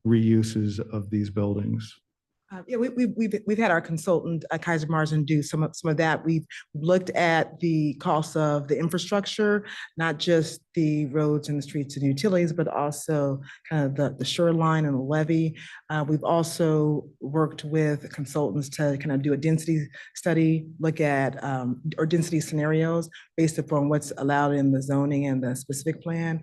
reuses of these buildings? Yeah, we've had our consultant, Kaiser Marsden, do some of that. We've looked at the cost of the infrastructure, not just the roads and the streets and utilities, but also kind of the shoreline and the levee. We've also worked with consultants to kind of do a density study, look at or density scenarios based upon what's allowed in the zoning and the specific plan,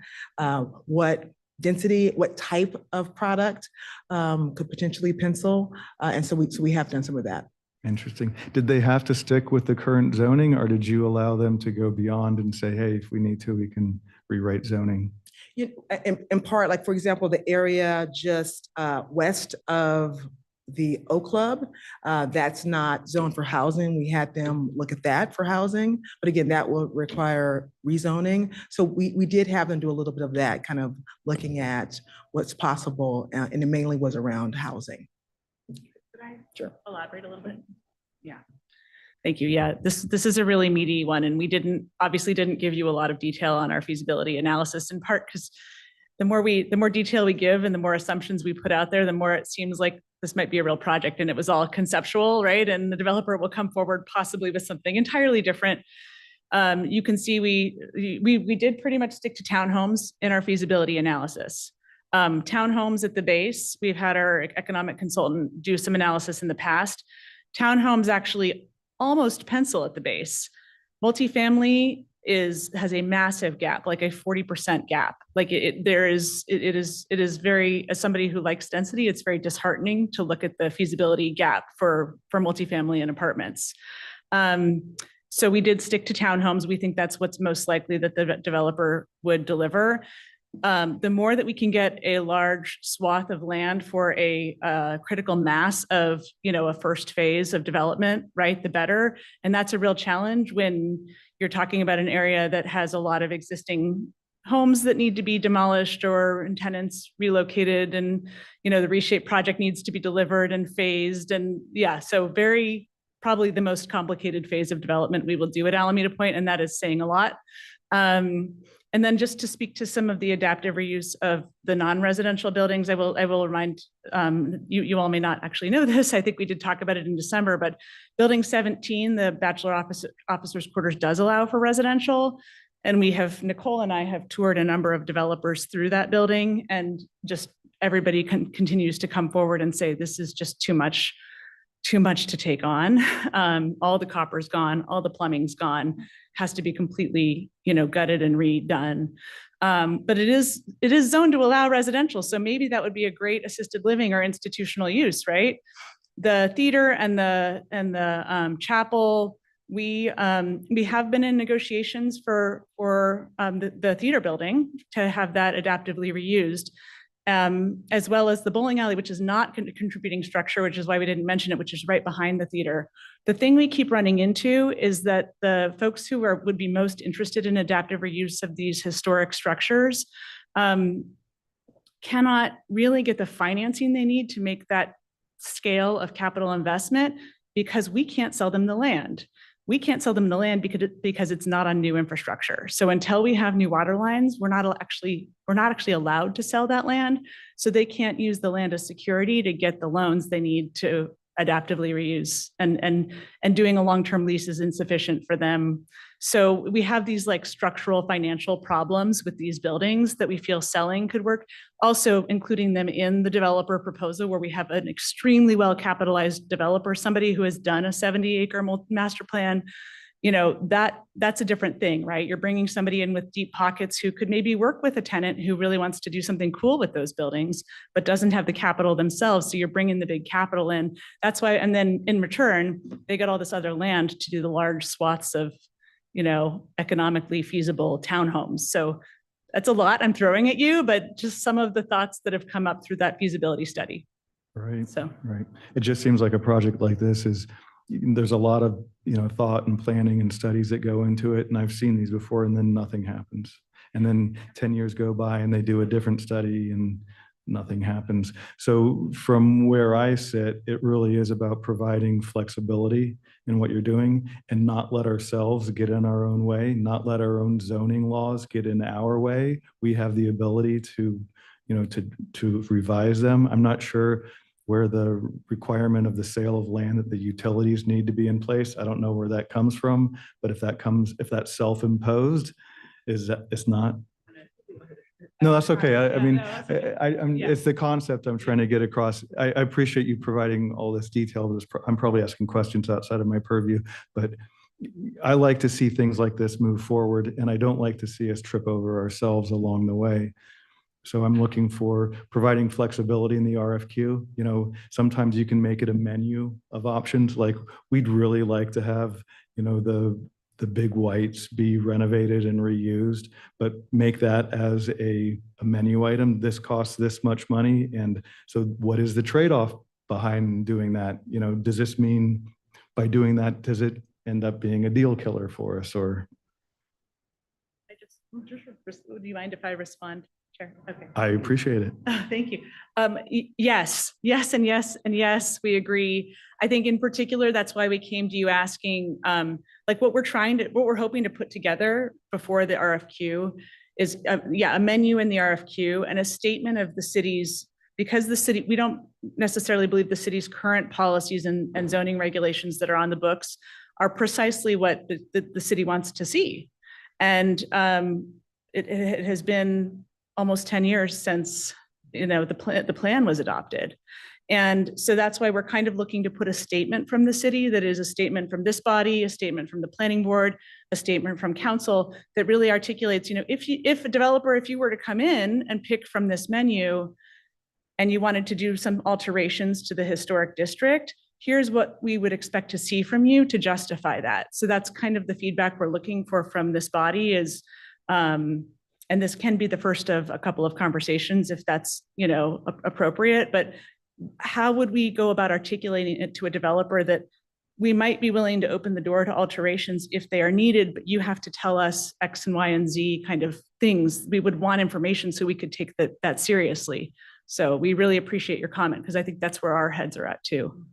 what density, what type of product could potentially pencil. And so we have done some of that. Interesting. Did they have to stick with the current zoning, or did you allow them to go beyond and say, hey, if we need to, we can rewrite zoning? In part, like for example, the area just west of the O Club, that's not zoned for housing. We had them look at that for housing, but again, that will require rezoning. So we did have them do a little bit of that, kind of looking at what's possible, and it mainly was around housing. Could I elaborate a little bit? Yeah. Thank you. Yeah, this is a really meaty one, and we obviously didn't give you a lot of detail on our feasibility analysis, in part because the more detail we give and the more assumptions we put out there, the more it seems like this might be a real project, and it was all conceptual, right? And the developer will come forward possibly with something entirely different. You can see we did pretty much stick to townhomes in our feasibility analysis. Townhomes at the base, we've had our economic consultant do some analysis in the past. Townhomes actually almost pencil at the base. Multifamily has a massive gap, like a 40% gap. Like it is very, as somebody who likes density, it's very disheartening to look at the feasibility gap for multifamily and apartments. So we did stick to townhomes. We think that's what's most likely that the developer would deliver. The more that we can get a large swath of land for a critical mass of, a first phase of development, right, the better. And that's a real challenge when you're talking about an area that has a lot of existing homes that need to be demolished or tenants relocated, and the reshape project needs to be delivered and phased. And yeah, so probably the most complicated phase of development we will do at Alameda Point, and that is saying a lot. And then just to speak to some of the adaptive reuse of the non-residential buildings, I will remind you all may not actually know this. I think we did talk about it in December, but Building 17, the Bachelor Officers Quarters, does allow for residential. And Nicole and I have toured a number of developers through that building, and just everybody continues to come forward and say, this is just too much to take on. All the copper's gone, all the plumbing's gone, has to be completely, gutted and redone. But it is zoned to allow residential. So maybe that would be a great assisted living or institutional use, right? The theater and the chapel, we have been in negotiations for the theater building to have that adaptively reused. As well as the bowling alley, which is not a contributing structure, which is why we didn't mention it, which is right behind the theater. The thing we keep running into is that the folks who would be most interested in adaptive reuse of these historic structures cannot really get the financing they need to make that scale of capital investment, because we can't sell them the land. We can't sell them the land because it's not on new infrastructure. So until we have new water lines, we're not actually allowed to sell that land. So they can't use the land as security to get the loans they need to adaptively reuse, and doing a long-term lease is insufficient for them. So we have these like structural financial problems with these buildings that we feel selling could work. Also including them in the developer proposal, where we have an extremely well-capitalized developer, somebody who has done a 70-acre master plan. That's a different thing, right? You're bringing somebody in with deep pockets who could maybe work with a tenant who really wants to do something cool with those buildings, but doesn't have the capital themselves. So you're bringing the big capital in. That's why, and then in return, they got all this other land to do the large swaths of, economically feasible townhomes. So that's a lot I'm throwing at you, but just some of the thoughts that have come up through that feasibility study. Right. Right. It just seems like a project like this there's a lot of, thought and planning and studies that go into it. And I've seen these before, and then nothing happens. And then 10 years go by and they do a different study and nothing happens. So from where I sit, it really is about providing flexibility in what you're doing, and not let ourselves get in our own way, not let our own zoning laws get in our way. We have the ability to to revise them. I'm not sure where the requirement of the sale of land that the utilities need to be in place. I don't know where that comes from, but if that's self-imposed, it's not. No, that's okay. I mean, No, that's okay. Yeah. it's the concept I'm trying to get across. I appreciate you providing all this detail. I'm probably asking questions outside of my purview, but I like to see things like this move forward, and I don't like to see us trip over ourselves along the way. So I'm looking for providing flexibility in the RFQ. Sometimes you can make it a menu of options. Like we'd really like to have, the big whites be renovated and reused, but make that as a menu item. This costs this much money. And so what is the trade-off behind doing that? Does this mean by doing that, does it end up being a deal killer for us or? Do you mind if I respond? Chair? Okay. I appreciate it. Thank you. Yes, and yes, and yes, we agree. I think in particular, that's why we came to you asking, what we're hoping to put together before the RFQ is, a menu in the RFQ and a statement of the city's, because we don't necessarily believe the city's current policies and zoning regulations that are on the books are precisely what the city wants to see. And it has been almost 10 years since the plan was adopted. And so that's why we're kind of looking to put a statement from the city that is a statement from this body, a statement from the planning board, a statement from council that really articulates, if a developer, if you were to come in and pick from this menu and you wanted to do some alterations to the historic district, here's what we would expect to see from you to justify that. So that's kind of the feedback we're looking for from this body is, and this can be the first of a couple of conversations if that's, appropriate, but how would we go about articulating it to a developer that we might be willing to open the door to alterations if they are needed, but you have to tell us X and Y and Z kind of things. We would want information so we could take that seriously. So we really appreciate your comment because I think that's where our heads are at too.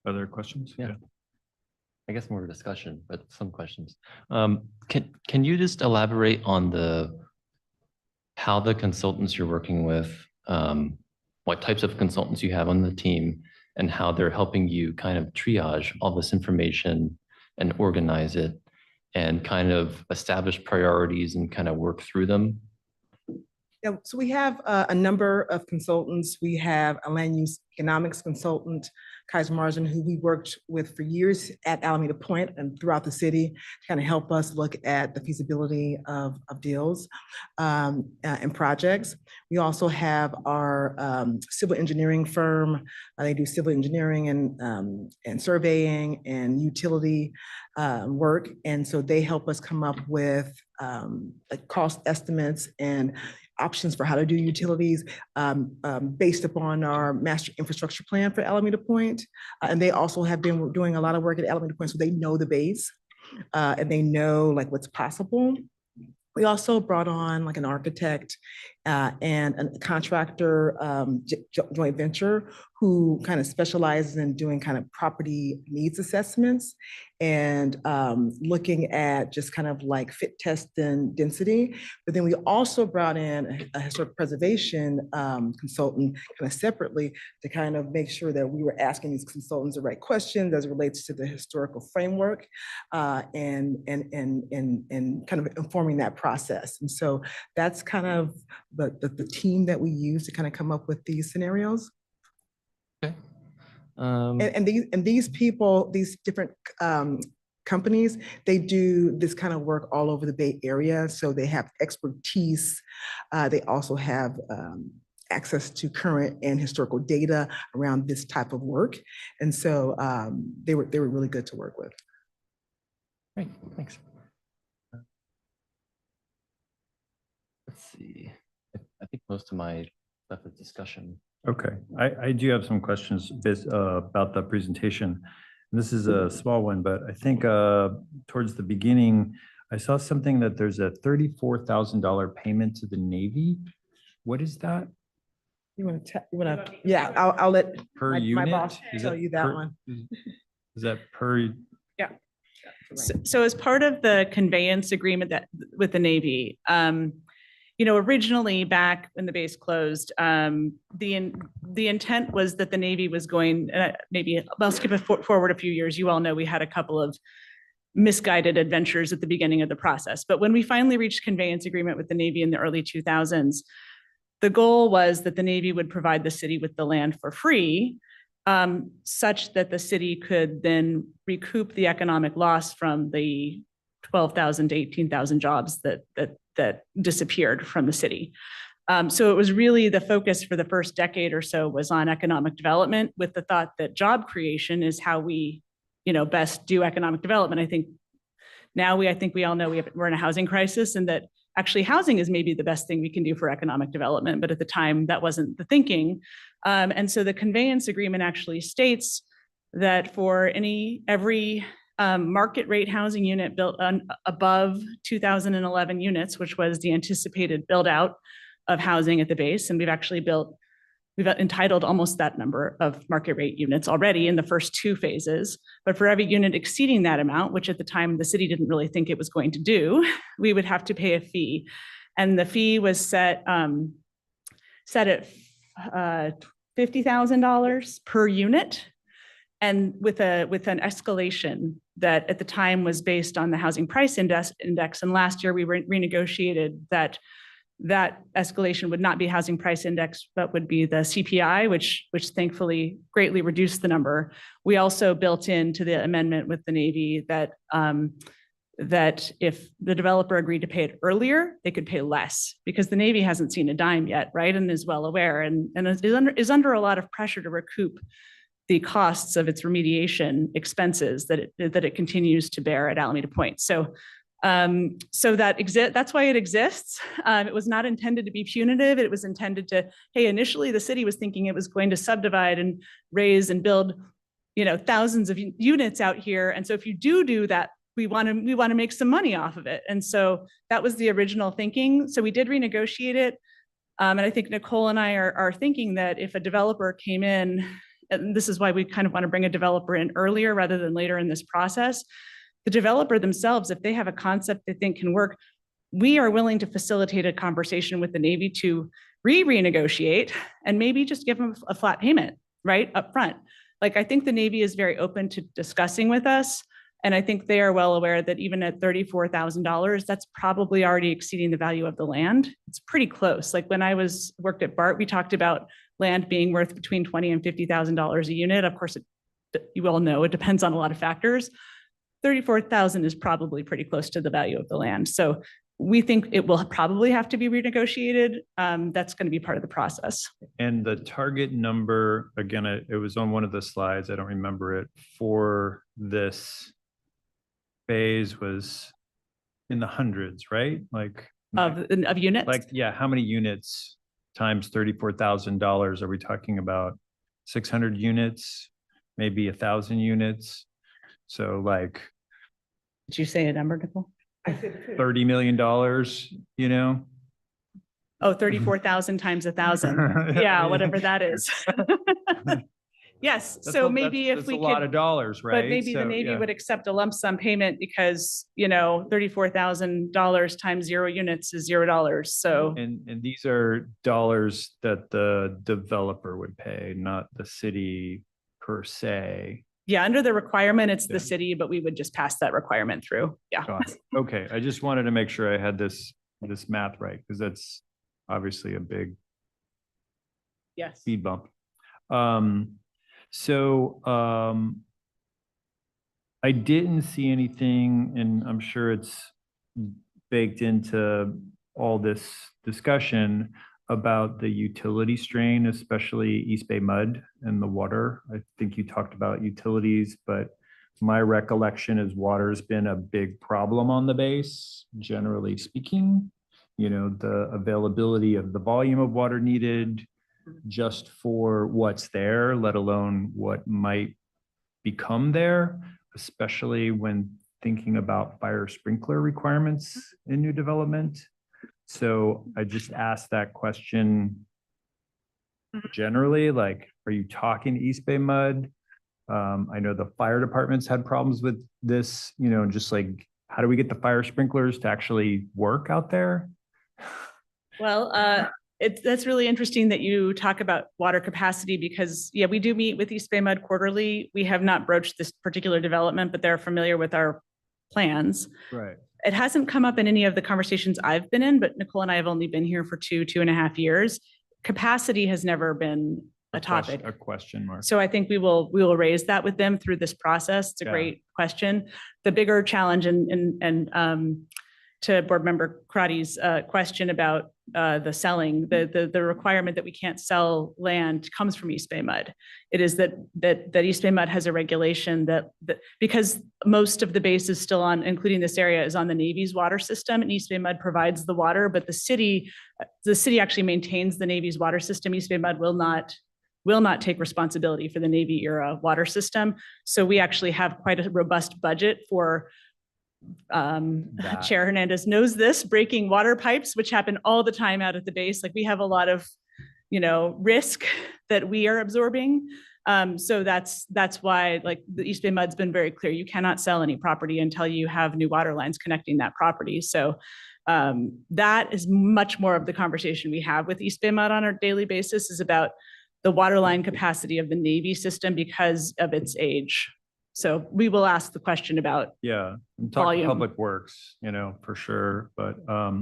Other questions? Yeah. I guess more discussion, but some questions. Can you just elaborate on how the consultants you're working with, what types of consultants you have on the team, and how they're helping you kind of triage all this information and organize it and kind of establish priorities and kind of work through them? Yeah, so we have a number of consultants. We have a land use economics consultant, Kaiser Marsden, who we worked with for years at Alameda Point and throughout the city to kind of help us look at the feasibility of deals and projects. We also have our civil engineering firm. They do civil engineering and surveying and utility work. And so they help us come up with cost estimates and options for how to do utilities based upon our master infrastructure plan for Alameda Point. And they also have been doing a lot of work at Alameda Point, so they know the base and they know what's possible. We also brought on an architect and a contractor joint venture who kind of specializes in doing kind of property needs assessments and looking at just kind of fit test and density. But then we also brought in a historic preservation consultant kind of separately to kind of make sure that we were asking these consultants the right questions as it relates to the historical framework and kind of informing that process. And so that's kind of the team that we use to kind of come up with these scenarios. Okay. And these people, these different companies, they do this kind of work all over the Bay Area. So they have expertise. They also have access to current and historical data around this type of work. And so they were really good to work with. Great, thanks. Let's see. I think most of my stuff is discussion. Okay, I do have some questions about the presentation. This is a small one, but I think towards the beginning, I saw something that there's a $34,000 payment to the Navy. What is that? You want to, yeah, I'll let Per my unit? boss Is tell that you that per- one. Is that per? Yeah. So as part of the conveyance agreement that with the Navy, originally back when the base closed, the intent was that the Navy was going, maybe I'll skip it forward a few years. You all know we had a couple of misguided adventures at the beginning of the process. But when we finally reached conveyance agreement with the Navy in the early 2000s, the goal was that the Navy would provide the city with the land for free, such that the city could then recoup the economic loss from the 12,000 to 18,000 jobs that disappeared from the city. So it was really the focus for the first decade or so was on economic development, with the thought that job creation is how we, best do economic development. I think we all know we're in a housing crisis, and that actually housing is maybe the best thing we can do for economic development. But at the time, that wasn't the thinking. And so the conveyance agreement actually states that for every market rate housing unit built above 2011 units, which was the anticipated build out of housing at the base, and we've entitled almost that number of market rate units already in the first 2 phases. But for every unit exceeding that amount, which at the time the city didn't really think it was going to do, we would have to pay a fee. And the fee was set at $50,000 per unit, and with an escalation that at the time was based on the housing price index. And last year we renegotiated that escalation would not be housing price index, but would be the CPI, which thankfully greatly reduced the number. We also built into the amendment with the Navy that if the developer agreed to pay it earlier, they could pay less, because the Navy hasn't seen a dime yet, right? And is well aware and is under a lot of pressure to recoup the costs of its remediation expenses that it continues to bear at Alameda Point. So that's why it exists. It was not intended to be punitive. It was intended to, hey, initially the city was thinking it was going to subdivide and raise and build, thousands of units out here. And so if you do that, we want to make some money off of it. And so that was the original thinking. So we did renegotiate it. And I think Nicole and I are thinking that if a developer came in, and this is why we kind of want to bring a developer in earlier rather than later in this process, the developer themselves, if they have a concept they think can work, we are willing to facilitate a conversation with the Navy to renegotiate and maybe just give them a flat payment right up front. Like, I think the Navy is very open to discussing with us. And I think they are well aware that even at $34,000, that's probably already exceeding the value of the land. It's pretty close. Like when I worked at BART, we talked about land being worth between $20,000 and $50,000 a unit. Of course, you all know it depends on a lot of factors. 34,000 is probably pretty close to the value of the land. So we think it will probably have to be renegotiated. That's going to be part of the process. And the target number, again, it was on one of the slides, I don't remember it, for this phase was in the hundreds, right? Like of units? Like, yeah, how many units times $34,000 are we talking about? 600 units, maybe 1,000 units. So like, did you say a number, Nicole? $30 million, Oh, 34,000 times 1,000. Yeah, whatever that is. Yes. So maybe if we could, a lot of dollars, right? But maybe the Navy would accept a lump sum payment because, $34,000 times 0 units is $0. So. And these are dollars that the developer would pay, not the city per se. Yeah, under the requirement, it's the city, but we would just pass that requirement through. Yeah. Okay, I just wanted to make sure I had this math right, because that's obviously a big speed bump. I didn't see anything, and I'm sure it's baked into all this discussion about the utility strain, especially East Bay mud and the water. I think you talked about utilities, but my recollection is water's been a big problem on the base, generally speaking. The availability of the volume of water needed just for what's there, let alone what might become there, especially when thinking about fire sprinkler requirements in new development. So I just asked that question generally, like, are you talking East Bay mud? I know the fire departments had problems with this, you know, just like, how do we get the fire sprinklers to actually work out there? Well, that's really interesting that you talk about water capacity because, yeah, we do meet with East Bay Mud quarterly. We have not broached this particular development, but they're familiar with our plans. Right. It hasn't come up in any of the conversations I've been in, but Nicole and I have only been here for 2.5 years. Capacity has never been a topic. A question mark. So I think we will raise that with them through this process. It's a Yeah. great question. The bigger challenge and to board member Crotty's question about the selling, the requirement that we can't sell land comes from East Bay Mud. It is that East Bay Mud has a regulation that because most of the base is still on, including this area, is on the Navy's water system, and East Bay Mud provides the water, but the city actually maintains the Navy's water system. East Bay Mud will not take responsibility for the Navy era water system. So we actually have quite a robust budget for Chair Hernandez knows this, breaking water pipes, which happen all the time out at the base. Like we have a lot of, risk that we are absorbing. So that's why like the East Bay Mud's been very clear. You cannot sell any property until you have new water lines connecting that property. So that is much more of the conversation we have with East Bay Mud on a daily basis is about the water line capacity of the Navy system because of its age. So we will ask the question about. Yeah, and talk to volume. Public Works, for sure. But I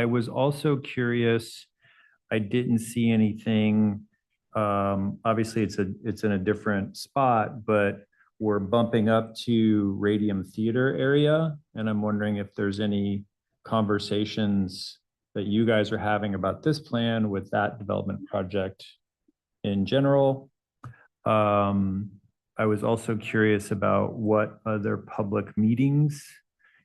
was also curious. I didn't see anything. Obviously, it's in a different spot, but we're bumping up to Radium Theater area, and I'm wondering if there's any conversations that you guys are having about this plan with that development project in general. I was also curious about what other public meetings,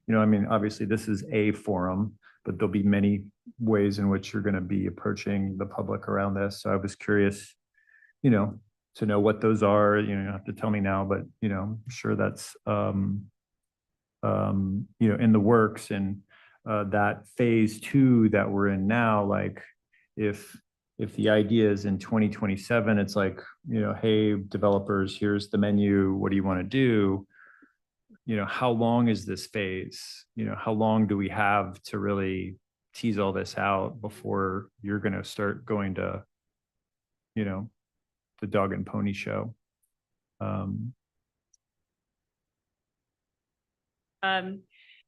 obviously this is a forum, but there'll be many ways in which you're going to be approaching the public around this. So I was curious, to know what those are. You don't have to tell me now, but I'm sure that's in the works. And that phase 2 that we're in now, like if the idea is in 2027, it's like, hey, developers, here's the menu. What do you want to do? How long is this phase? How long do we have to really tease all this out before you're going to start going to, the dog and pony show?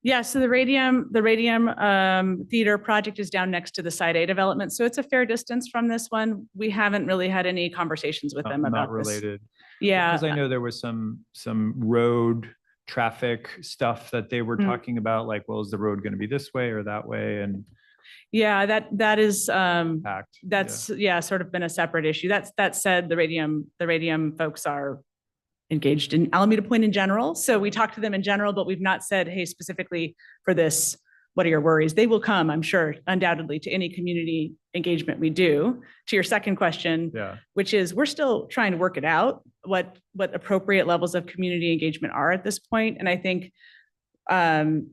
Yeah, so the Radium Theater project is down next to the Side A development. So it's a fair distance from this one. We haven't really had any conversations with them about Not this. related. Yeah. Because I know there was some road traffic stuff that they were talking about, like, well, is the road going to be this way or that way? And yeah, that is packed. that's sort of been a separate issue. That said, the Radium folks are engaged in Alameda Point in general. So we talked to them in general, but we've not said, hey, specifically for this, what are your worries? They will come, I'm sure, undoubtedly to any community engagement we do. To your second question, which is we're still trying to work it out, what appropriate levels of community engagement are at this point. And I think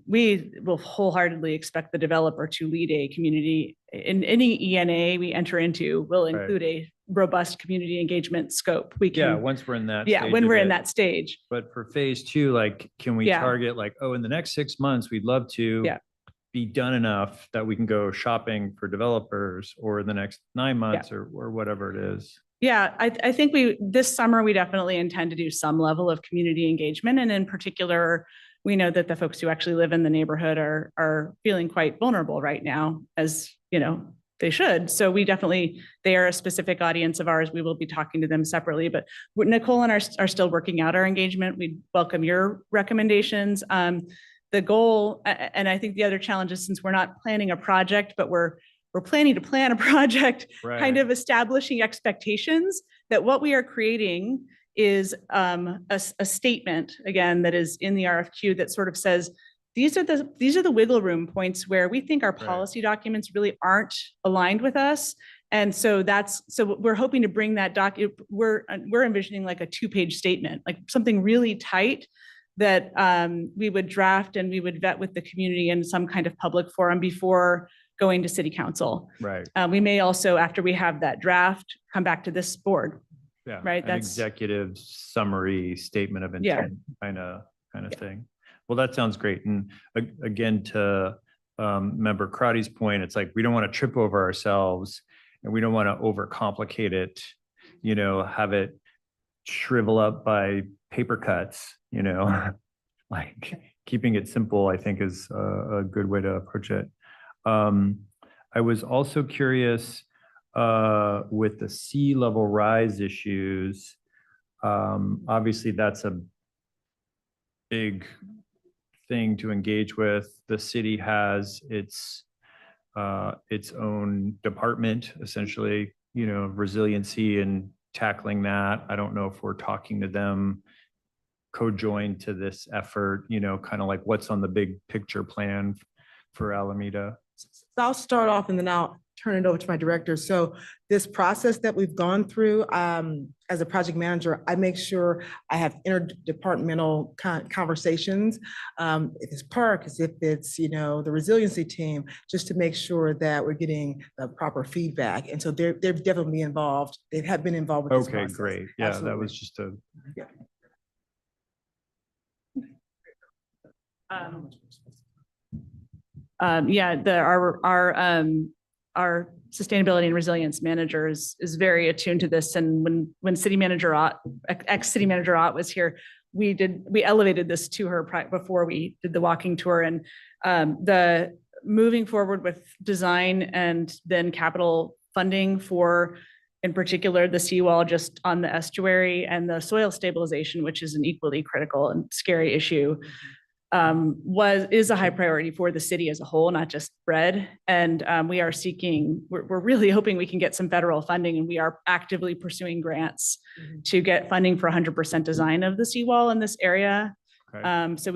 we will wholeheartedly expect the developer to lead a community in any ENA we enter into will include a robust community engagement scope. We can, once we're in that when we're in that stage. But for phase 2, like, can we target like, oh, in the next 6 months, we'd love to be done enough that we can go shopping for developers, or the next 9 months or whatever it is? Yeah, I think this summer, we definitely intend to do some level of community engagement. And in particular, we know that the folks who actually live in the neighborhood are feeling quite vulnerable right now, as they should. So they are a specific audience of ours. We will be talking to them separately, but Nicole and I are still working out our engagement. We welcome your recommendations. The goal, and I think the other challenge is, since we're not planning a project, but we're planning to plan a project, kind of establishing expectations that what we are creating is a statement, again, that is in the RFQ that sort of says, these are the wiggle room points where we think our policy documents really aren't aligned with us. And so we're hoping to bring that we're envisioning like a 2-page statement, like something really tight that we would draft and we would vet with the community in some kind of public forum before going to city council. Right. We may also, after we have that draft, come back to this board Yeah. Right, An that's- executive summary statement of Yeah. intent kind of thing. Well, that sounds great. And again, to member Crotty's point, it's like, we don't want to trip over ourselves and we don't want to overcomplicate it, have it shrivel up by paper cuts, like keeping it simple, I think is a good way to approach it. I was also curious with the sea level rise issues. Obviously, that's a big thing to engage with. The city has its own department, essentially, resiliency and tackling that. I don't know if we're talking to them co-joined to this effort, kind of like what's on the big picture plan for Alameda. So I'll start off and then I'll turn it over to my director. So this process that we've gone through, as a project manager, I make sure I have interdepartmental conversations. If it's parks, if it's, the resiliency team, just to make sure that we're getting the proper feedback. And so they're definitely involved. They have been involved with this Okay, process. great. Yeah, that Absolutely. was just a, Our sustainability and resilience manager is very attuned to this. And when city manager Ott, ex-city manager Ott was here, we elevated this to her before we did the walking tour. And the moving forward with design and then capital funding for, in particular, the seawall just on the estuary and the soil stabilization, which is an equally critical and scary issue, is a high priority for the city as a whole, not just Bread. And we're really hoping we can get some federal funding, and we are actively pursuing grants to get funding for 100% design of the seawall in this area. okay. So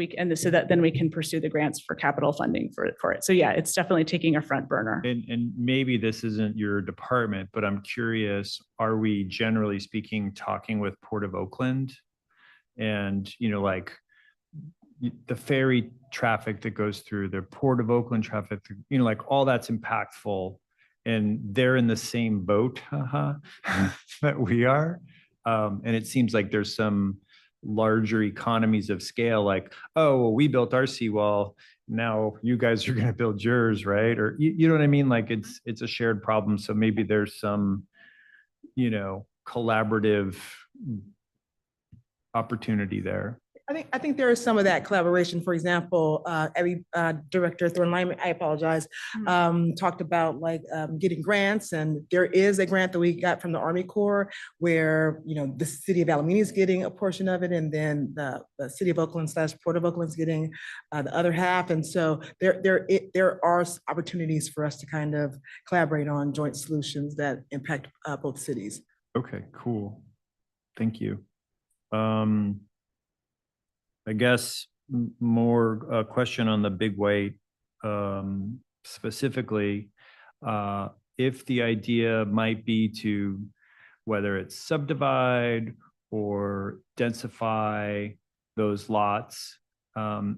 that then we can pursue the grants for capital funding for it. So yeah, it's definitely taking a front burner. And maybe this isn't your department, but I'm curious, are we generally speaking talking with Port of Oakland? And, like the ferry traffic that goes through, the Port of Oakland traffic, like all that's impactful, and they're in the same boat that we are. And it seems like there's some larger economies of scale, like, oh, well, we built our seawall, now you guys are going to build yours, right? Or you know what I mean? Like it's a shared problem. So maybe there's some, collaborative opportunity there. I think there is some of that collaboration. For example, Director Thornley, I apologize, talked about getting grants, and there is a grant that we got from the Army Corps where, the city of Alameda is getting a portion of it, and then the city of Oakland / Port of Oakland is getting the other half. And so there are opportunities for us to kind of collaborate on joint solutions that impact both cities. Okay, cool. Thank you. I guess more a question on the big white, specifically, if the idea might be to, whether it's subdivide or densify those lots,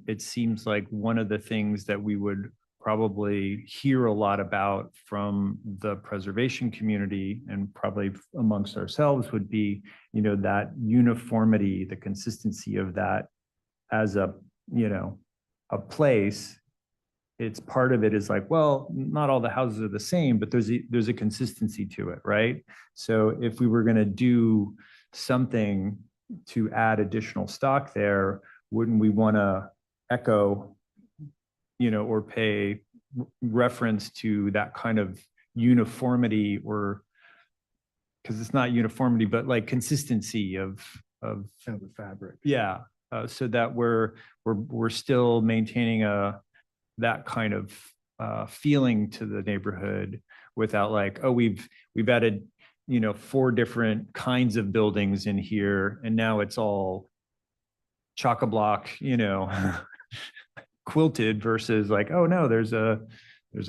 it seems like one of the things that we would probably hear a lot about from the preservation community and probably amongst ourselves would be, that uniformity, the consistency of that as a place. It's part of it is like, well, not all the houses are the same, but there's a consistency to it, right? So if we were going to do something to add additional stock there, wouldn't we want to echo, or pay reference to that kind of uniformity, or because it's not uniformity, but like consistency of The fabric. yeah. So that we're still maintaining that kind of feeling to the neighborhood without like, oh, we've added 4 different kinds of buildings in here, and now it's all chock-a-block, quilted, versus like, oh no, there's a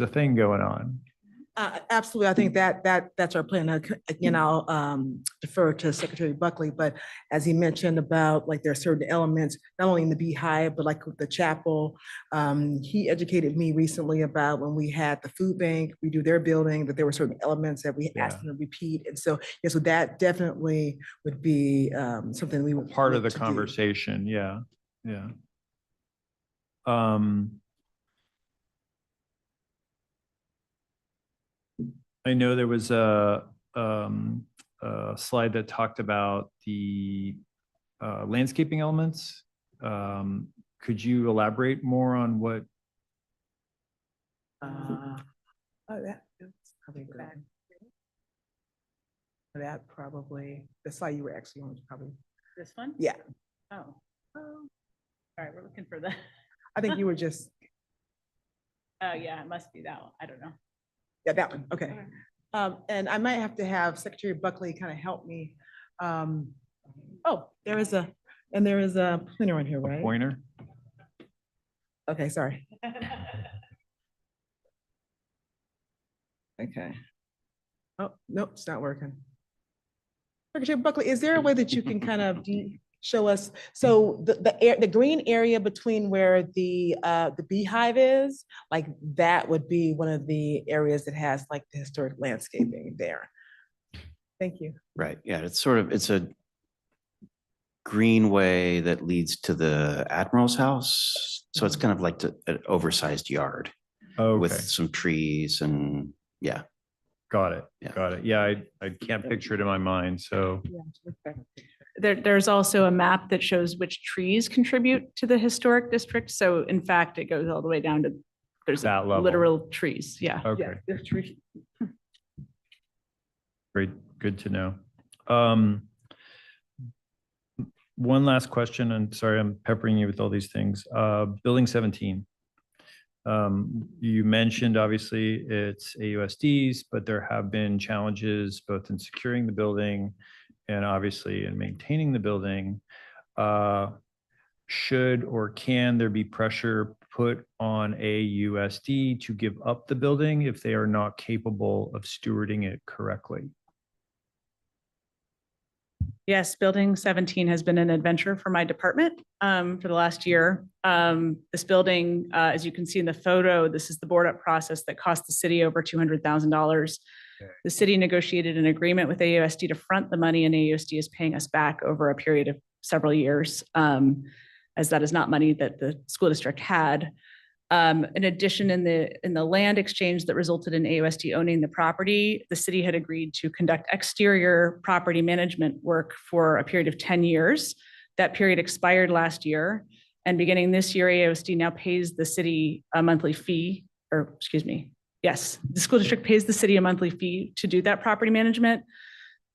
thing going on. Absolutely. I think that's our plan. Again, I'll defer to Secretary Buckley, but as he mentioned about like there are certain elements, not only in the Beehive, but like with the chapel. He educated me recently about when we had the food bank redo their building, that there were certain elements that we asked Yeah. them to repeat. And so, yeah, so that definitely would be something we would. Part of the look to do. conversation, yeah, yeah. I know there was a slide that talked about the landscaping elements. Could you elaborate more on what? That's probably good. That probably, the slide you were actually on was probably, This one? yeah, Oh. All right, we're looking for the, I think you were just, oh, yeah, it must be that one. I don't know. yeah, that one, okay. And I might have to have Secretary Buckley kind of help me. Oh, there is a pointer on here, right? Pointer? Okay, sorry. Okay. Oh, nope, it's not working. Secretary Buckley, is there a way that you can kind of show us? So the green area between where the Beehive is, like that would be one of the areas that has like the historic landscaping there. Thank you. Right, yeah, it's a greenway that leads to the Admiral's house. So it's kind of like an oversized yard Okay, with some trees and, yeah. got it, Yeah. got it. Yeah, I can't picture it in my mind, so. There's also a map that shows which trees contribute to the historic district. So in fact, it goes all the way down to, there's That level. literal trees. Yeah. Okay, There's trees. great, good to know. One last question, and sorry, I'm peppering you with all these things. Building 17. You mentioned, obviously, it's AUSDs, but there have been challenges both in securing the building and obviously in maintaining the building. Should or can there be pressure put on AUSD to give up the building if they are not capable of stewarding it correctly? Yes, Building 17 has been an adventure for my department for the last year. This building, as you can see in the photo, this is the board up process that cost the city over $200,000. The city negotiated an agreement with AUSD to front the money, and AUSD is paying us back over a period of several years, as that is not money that the school district had. In addition, in the land exchange that resulted in AUSD owning the property, the city had agreed to conduct exterior property management work for a period of 10 years. That period expired last year. And beginning this year, AUSD now pays the city a monthly fee, or excuse me, yes, the school district pays the city a monthly fee to do that property management.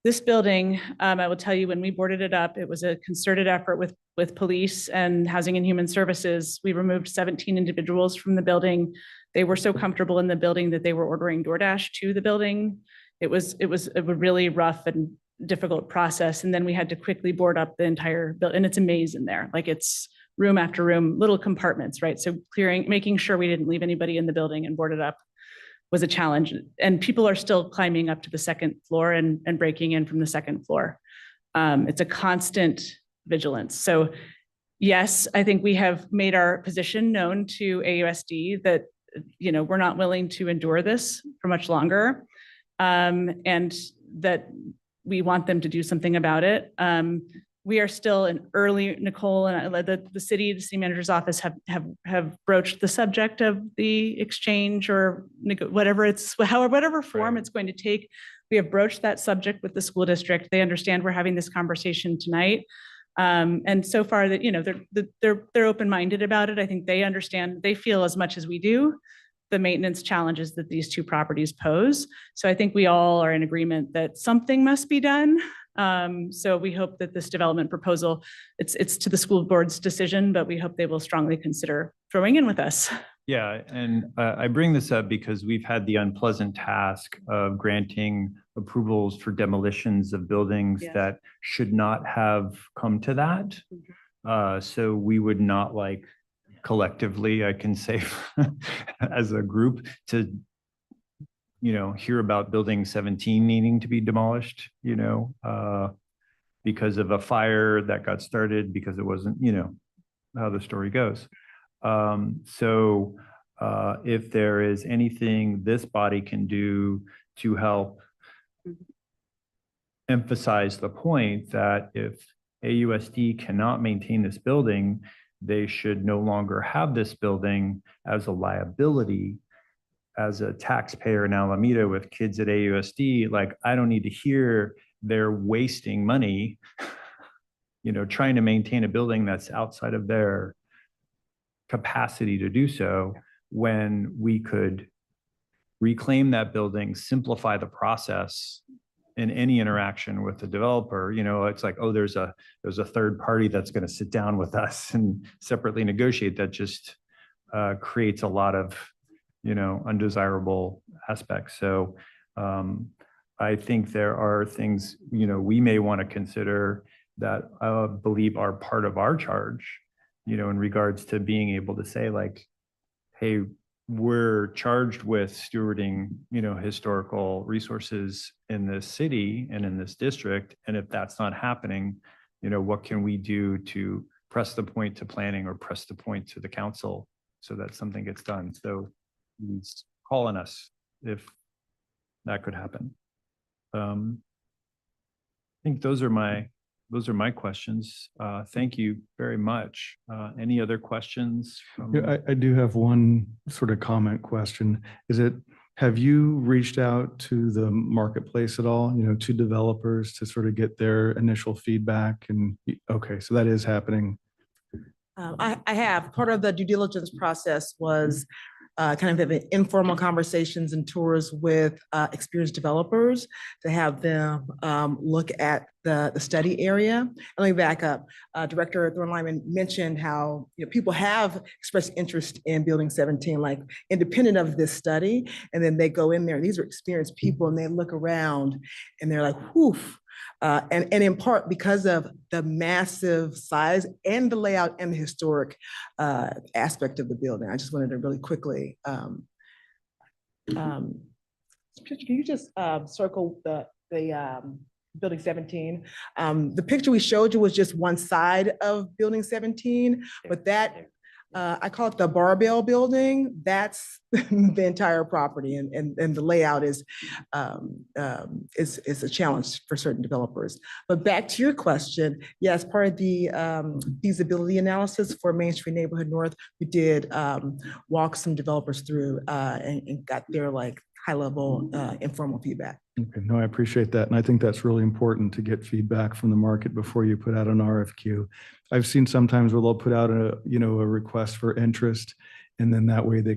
This building, I will tell you, when we boarded it up, it was a concerted effort with police and Housing and Human Services. We removed 17 individuals from the building. They were so comfortable in the building that they were ordering DoorDash to the building. It was a really rough and difficult process. And then we had to quickly board up the entire building. And it's a maze in there. Like it's room after room, little compartments, right? So making sure we didn't leave anybody in the building and board it up was a challenge. And people are still climbing up to the second floor and breaking in from the second floor. It's a constant vigilance. So yes, I think we have made our position known to AUSD that, we're not willing to endure this for much longer. And that we want them to do something about it. We are still in early, Nicole and the city manager's office have broached the subject of the exchange or whatever form Right. it's going to take. We have broached that subject with the school district. They understand we're having this conversation tonight. And so far that, they're open-minded about it. I think they understand, they feel as much as we do, the maintenance challenges that these two properties pose. So I think we all are in agreement that something must be done. So we hope that this development proposal, it's to the school board's decision, but we hope they will strongly consider throwing in with us. Yeah, and I bring this up because we've had the unpleasant task of granting approvals for demolitions of buildings Yes. that should not have come to that. So we would not like collectively, I can say, as a group, to hear about building 17 needing to be demolished, because of a fire that got started because it wasn't, how the story goes. So if there is anything this body can do to help emphasize the point that if AUSD cannot maintain this building, they should no longer have this building as a liability. As a taxpayer in Alameda with kids at AUSD, like, I don't need to hear they're wasting money, trying to maintain a building that's outside of their capacity to do so, when we could reclaim that building, simplify the process in any interaction with the developer. It's like, oh, there's a third party that's going to sit down with us and separately negotiate. That just creates a lot of undesirable aspects. So I think there are things, we may want to consider that I believe are part of our charge, in regards to being able to say, like, hey, we're charged with stewarding, historical resources in this city and in this district. And if that's not happening, what can we do to press the point to planning or press the point to the council so that something gets done? So he's calling us if that could happen. I think those are my questions. Thank you very much. Any other questions? I do have one sort of comment question. Have you reached out to the marketplace at all, to developers to sort of get their initial feedback? And okay, so that is happening. I have. Part of the due diligence process was kind of informal conversations and tours with experienced developers to have them look at the study area. Let me back up. Director Thorne-Lyman mentioned how people have expressed interest in Building 17, like independent of this study, and then they go in there. These are experienced people, and they look around, and they're like, "Whew." And in part because of the massive size and the layout and the historic aspect of the building. I just wanted to really quickly, can you just circle the Building 17? The picture we showed you was just one side of Building 17, but that, I call it the barbell building. That's the entire property, and the layout is a challenge for certain developers. But back to your question, yes, part of the feasibility analysis for Main Street Neighborhood North, we did walk some developers through and got their high-level informal feedback. Okay, no, I appreciate that. And I think that's really important to get feedback from the market before you put out an RFQ. I've seen sometimes where they'll put out a request for interest, and then that way you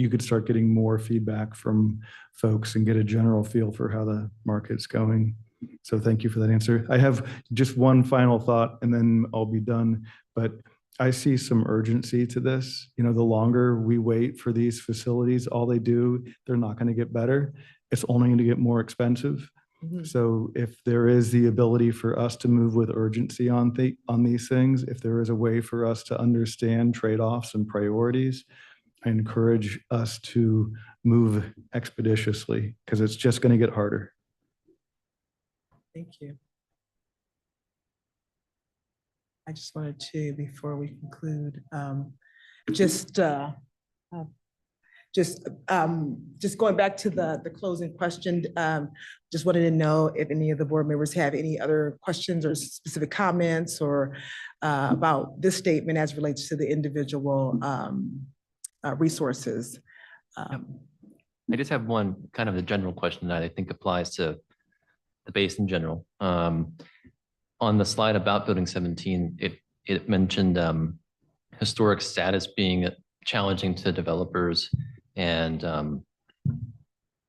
could start getting more feedback from folks and get a general feel for how the market's going. So thank you for that answer. I have just one final thought and then I'll be done. But I see some urgency to this. The longer we wait for these facilities, all they do, they're not going to get better. It's only going to get more expensive. Mm-hmm. So if there is the ability for us to move with urgency on these things, if there is a way for us to understand trade-offs and priorities, I encourage us to move expeditiously because it's just going to get harder. Thank you. I just wanted to, before we conclude, just going back to the closing question, just wanted to know if any of the board members have any other questions or specific comments or about this statement as relates to the individual resources. I just have one kind of a general question that I think applies to the base in general. On the slide about Building 17, it mentioned historic status being challenging to developers and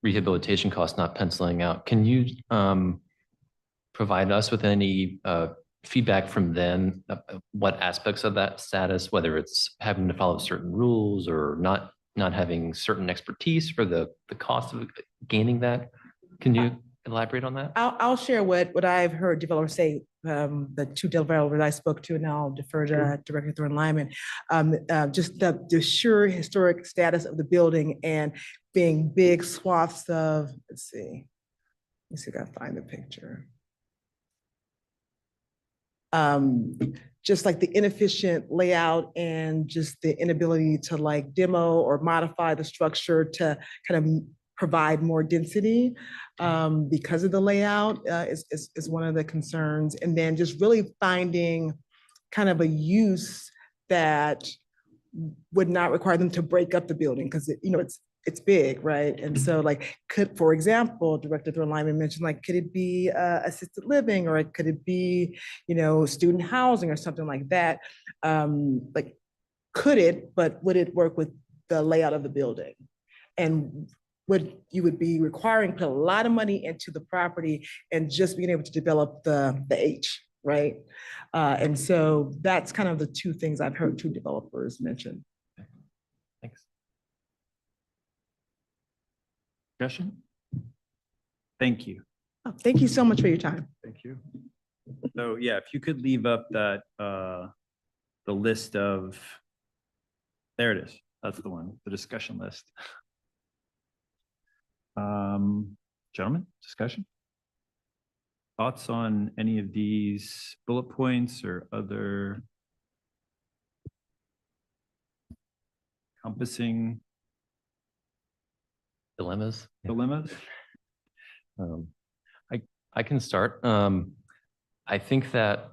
rehabilitation costs not penciling out. Can you provide us with any feedback from them? What aspects of that status, whether it's having to follow certain rules or not having certain expertise for the cost of gaining that? Can you elaborate on that? I'll share what I've heard developers say. The two developers I spoke to, and I'll defer to Director Thorne-Lyman, just the sheer historic status of the building and being big swaths of, let's see if I can find the picture. Just like the inefficient layout and just the inability to like demo or modify the structure to kind of provide more density because of the layout is one of the concerns. And then just really finding kind of a use that would not require them to break up the building because it's big, right? And so like for example, Director Thurman mentioned, like, could it be assisted living or could it be, student housing or something like that? Like, could it, but would it work with the layout of the building? And you would be requiring put a lot of money into the property and just being able to develop the H, right? And so that's kind of the two things I've heard two developers mention. Thanks. Discussion? Thank you. Oh, thank you so much for your time. Thank you. So yeah, if you could leave up that, the list of, there it is. That's the one, the discussion list. Gentlemen, discussion? Thoughts on any of these bullet points or other encompassing Dilemmas? dilemmas? I can start. I think that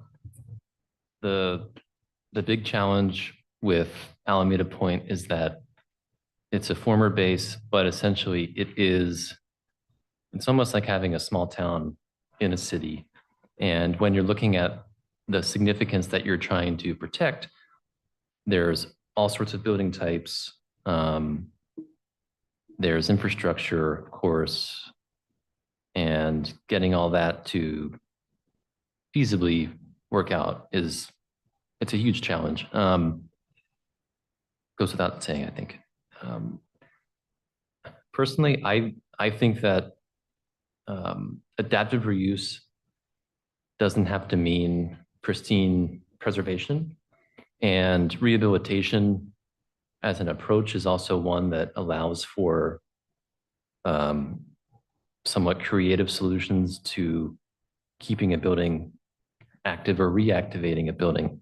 the big challenge with Alameda Point is that it's a former base, but essentially it's almost like having a small town in a city. And when you're looking at the significance that you're trying to protect, there's all sorts of building types. There's infrastructure, of course, and getting all that to feasibly work out it's a huge challenge. Goes without saying, I think. Personally, I think that adaptive reuse doesn't have to mean pristine preservation, and rehabilitation as an approach is also one that allows for somewhat creative solutions to keeping a building active or reactivating a building.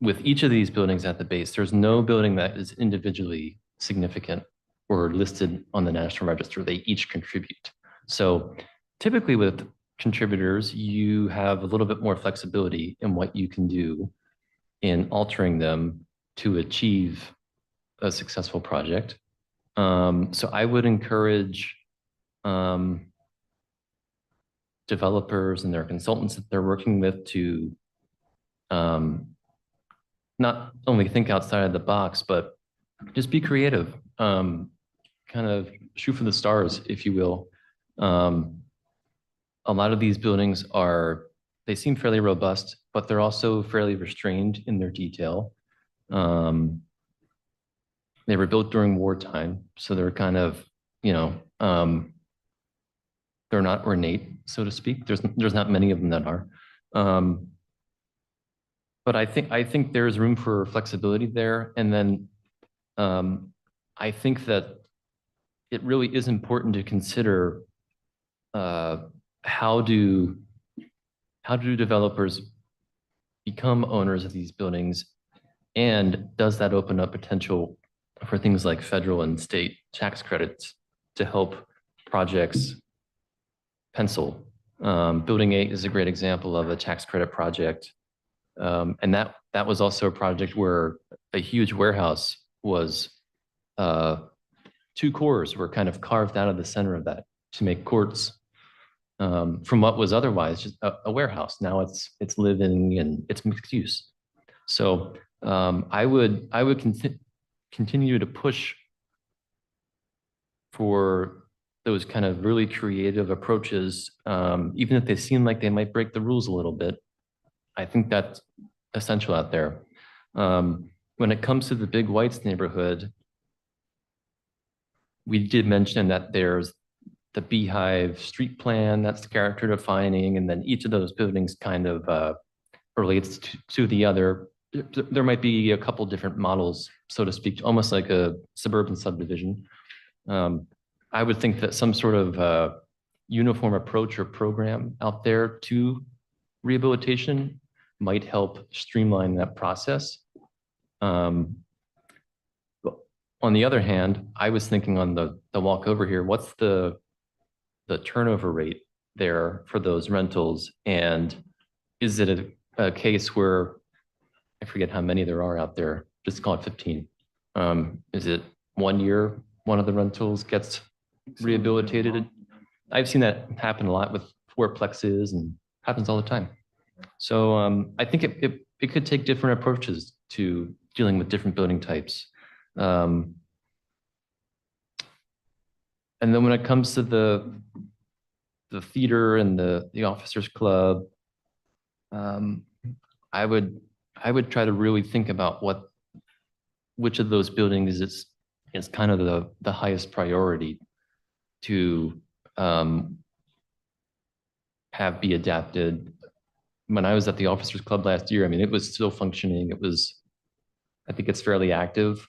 With each of these buildings at the base, there's no building that is individually significant or listed on the National Register. They each contribute. So typically with contributors, you have a little bit more flexibility in what you can do in altering them to achieve a successful project. So I would encourage developers and their consultants that they're working with to not only think outside of the box, but just be creative, kind of shoot for the stars, if you will. A lot of these buildings they seem fairly robust, but they're also fairly restrained in their detail. They were built during wartime, so they're kind of, they're not ornate, so to speak. There's not many of them that are. But I think there's room for flexibility there. And then I think that it really is important to consider how do developers become owners of these buildings, and does that open up potential for things like federal and state tax credits to help projects pencil? Building 8 is a great example of a tax credit project. And that was also a project where a huge warehouse was, 2 cores were kind of carved out of the center of that to make courts from what was otherwise just a warehouse. Now it's living and it's mixed use. So I would continue to push for those kind of really creative approaches, even if they seem like they might break the rules a little bit. I think that's essential out there. When it comes to the Big Whites neighborhood, we did mention that there's the Beehive street plan that's character defining, and then each of those buildings kind of relates to the other. there might be a couple different models, so to speak, almost like a suburban subdivision. I would think that some sort of uniform approach or program out there to rehabilitation might help streamline that process. But on the other hand, I was thinking on the walk over here, what's the turnover rate there for those rentals? And is it a case where, I forget how many there are out there, just call it 15. Is it 1 year, one of the rentals gets rehabilitated? I've seen that happen a lot with fourplexes and happens all the time. So I think it could take different approaches to dealing with different building types. And then when it comes to the theater and the officers club, I would try to really think about which of those buildings is kind of the highest priority to have be adapted. When I was at the officers club last year, I mean, it was still functioning. I think it's fairly active.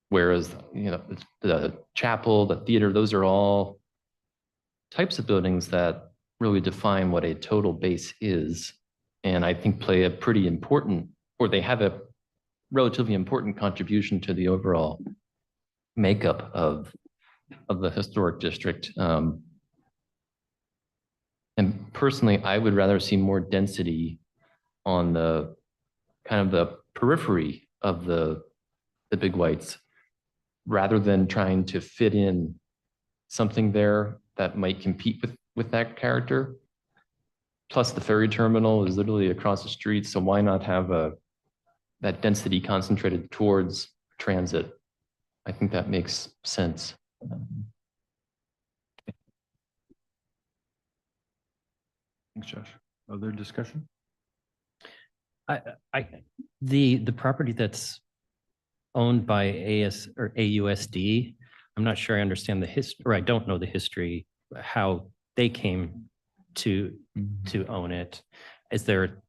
Whereas, you know, the chapel, the theater, those are all types of buildings that really define what a total base is. And I think play a pretty important, or they have a relatively important contribution to the overall makeup of the historic district. And personally, I would rather see more density on the kind of the periphery of the big whites, rather than trying to fit in something there that might compete with that character. Plus the ferry terminal is literally across the street. So why not have that density concentrated towards transit? I think that makes sense. Thanks, Josh. Other discussion? The property that's owned by AUSD, I'm not sure I understand the history, or I don't know the history, how they came to own it. Is there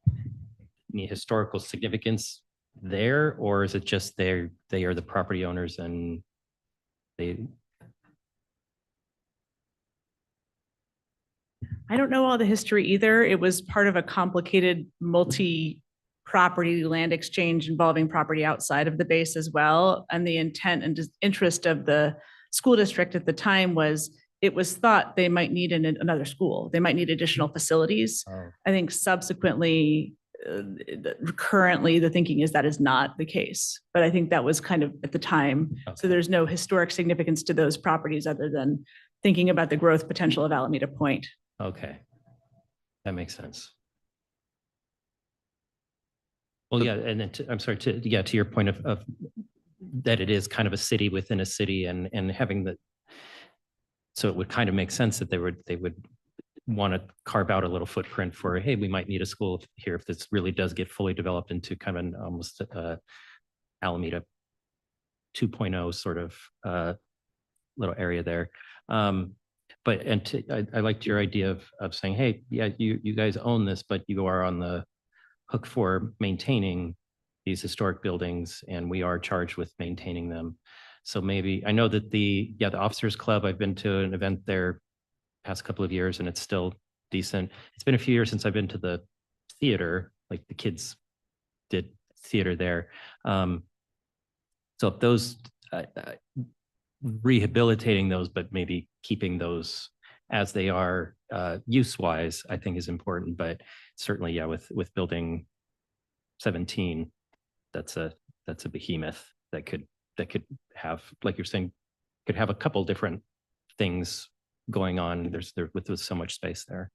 any historical significance there, or is it just they are the property owners and they? I don't know all the history either. It was part of a complicated multi-property land exchange involving property outside of the base as well. And the intent and interest of the school district at the time was, it was thought they might need another school. They might need additional facilities. I think subsequently, currently the thinking is that is not the case, but I think that was kind of at the time. So there's no historic significance to those properties other than thinking about the growth potential of Alameda Point. Okay, that makes sense. Well, yeah, and then I'm sorry, to your point of that it is kind of a city within a city, and having so it would kind of make sense that they would want to carve out a little footprint for, hey, we might need a school here if this really does get fully developed into kind of an almost Alameda 2.0 sort of little area there. But I liked your idea of saying, hey, yeah, you guys own this, but you are on the hook for maintaining these historic buildings, and we are charged with maintaining them. So maybe, I know that the Officers Club, I've been to an event there past couple of years and it's still decent. It's been a few years since I've been to the theater, like the kids did theater there. So if those, rehabilitating those, but maybe keeping those as they are use-wise, I think is important. But certainly, yeah, with building 17, that's a behemoth that could have, like you're saying, could have a couple different things going on. There's so much space there.